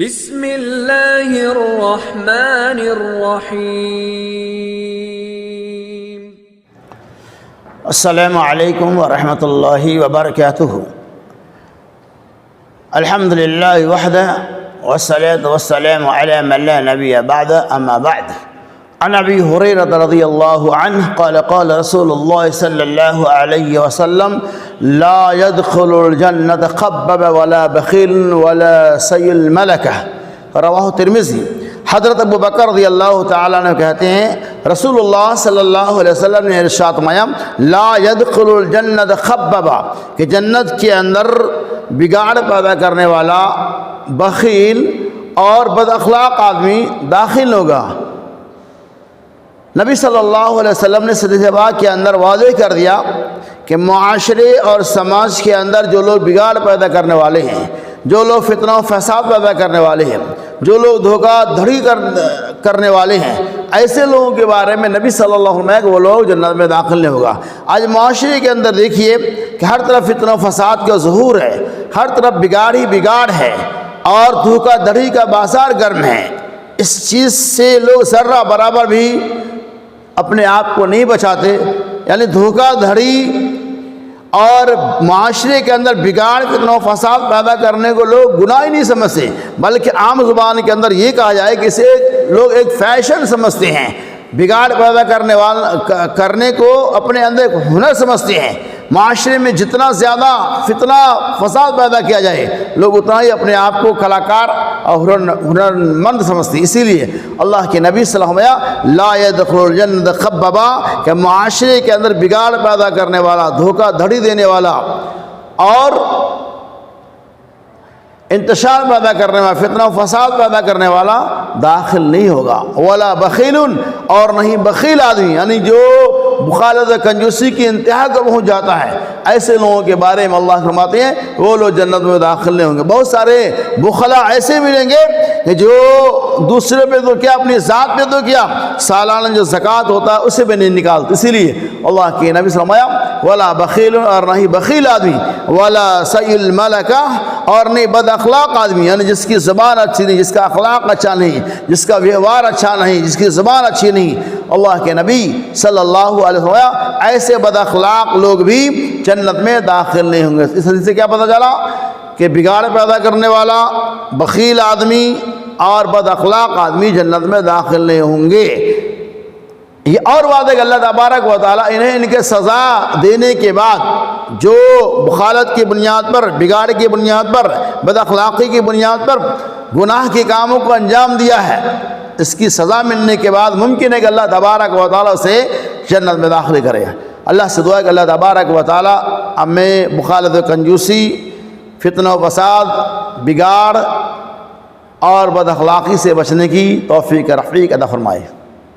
بسم اللہ الرحمن الرحیم۔ السلام علیکم ورحمۃ اللہ وبرکاتہ۔ الحمد للہ وحدہ والصلاة والسلام علی من لا نبی بعد، اما بعد۔ عن ابی ہریرہ رضی اللہ عنہ قال قال رسول اللہ صلی اللہ علیہ وسلم لا يدخل الجنة خبب ولا بخیل ولا سیل ملکہ، رواہ ترمذی۔ حضرت ابو بکر رضی اللہ تعالیٰ عنہ کہتے ہیں رسول اللہ صلی اللہ علیہ وسلم نے ارشاد فرمایا لا يدخل الجنة خببا، کہ جنت کے اندر بگاڑ پیدا کرنے والا، بخیل اور بد اخلاق آدمی داخل ہوگا۔ نبی صلی اللہ علیہ وسلم نے حدیث پاک کے اندر واضح کر دیا کہ معاشرے اور سماج کے اندر جو لوگ بگاڑ پیدا کرنے والے ہیں، جو لوگ فتنہ و فساد پیدا کرنے والے ہیں، جو لوگ دھوکہ دھڑی کرنے والے ہیں، ایسے لوگوں کے بارے میں نبی صلی اللہ علیہ وسلم کہ وہ لوگ جنت میں داخل نہیں ہوگا۔ آج معاشرے کے اندر دیکھیے کہ ہر طرف فتنہ و فساد کا ظہور ہے، ہر طرف بگاڑ ہی بگاڑ ہے اور دھوکہ دھڑی کا بازار گرم ہے۔ اس چیز سے لوگ ذرہ برابر بھی اپنے آپ کو نہیں بچاتے، یعنی دھوکہ دھڑی اور معاشرے کے اندر بگاڑ فتنہ و فساد پیدا کرنے کو لوگ گناہ ہی نہیں سمجھتے، بلکہ عام زبان کے اندر یہ کہا جائے کہ اسے لوگ ایک فیشن سمجھتے ہیں۔ بگاڑ پیدا کرنے کو اپنے اندر ایک ہنر سمجھتے ہیں۔ معاشرے میں جتنا زیادہ فتنہ فساد پیدا کیا جائے لوگ اتنا ہی اپنے آپ کو کلاکار اور ہنرمند سمجھتے ہیں۔ اسی لیے اللہ کے نبی صلی اللہ علیہ وسلم لا يدخل الجنة خببا، کہ معاشرے کے اندر بگاڑ پیدا کرنے والا، دھوکہ دھڑی دینے والا اور انتشار پیدا کرنے والا، فتنہ و فساد پیدا کرنے والا داخل نہیں ہوگا۔ ولا بخیل، اور نہیں بخیل آدمی، یعنی جو بخالت کنجوسی کی انتہا کو پہنچ جاتا ہے، ایسے لوگوں کے بارے میں اللہ فرماتے ہیں وہ لوگ جنت میں داخل نہیں ہوں گے۔ بہت سارے بخلا ایسے ملیں گے کہ جو دوسرے پہ تو کیا، اپنی ذات پہ تو کیا، سالانہ جو زکوٰۃ ہوتا ہے اسے بھی نہیں نکالتے۔ اسی لیے اللہ کے نبی صلی اللہ علیہ وسلم ولا بخیل، اور نہیں بخیل آدمی، ولا سیل ملکہ، اور نہیں بد اخلاق آدمی، یعنی جس کی زبان اچھی نہیں، جس کا اخلاق اچھا نہیں، جس کا ویوہار اچھا نہیں، جس کی زبان اچھی نہیں۔ اللہ کے نبی صلی اللہ علیہ وسلم ایسے بد اخلاق لوگ بھی جنت میں داخل نہیں ہوں گے۔ اس حدیث سے کیا پتہ چلا کہ بگاڑ پیدا کرنے والا، بخیل آدمی اور بد اخلاق آدمی جنت میں داخل نہیں ہوں گے۔ یہ اور وعدہ کہ اللہ تبارک و تعالیٰ انہیں ان کے سزا دینے کے بعد جو بخالت کی بنیاد پر، بگاڑ کی بنیاد پر، بد اخلاقی کی بنیاد پر گناہ کے کاموں کو انجام دیا ہے، اس کی سزا ملنے کے بعد ممکن ہے کہ اللہ تبارک و تعالیٰ اسے جنت میں داخل کرے۔ اللہ سے دعا ہے کہ اللہ تبارک و تعالیٰ ہمیں بخالت و کنجوسی، فتنہ و فساد، بگاڑ اور بد اخلاقی سے بچنے کی توفیق رفیق عطا فرمائے۔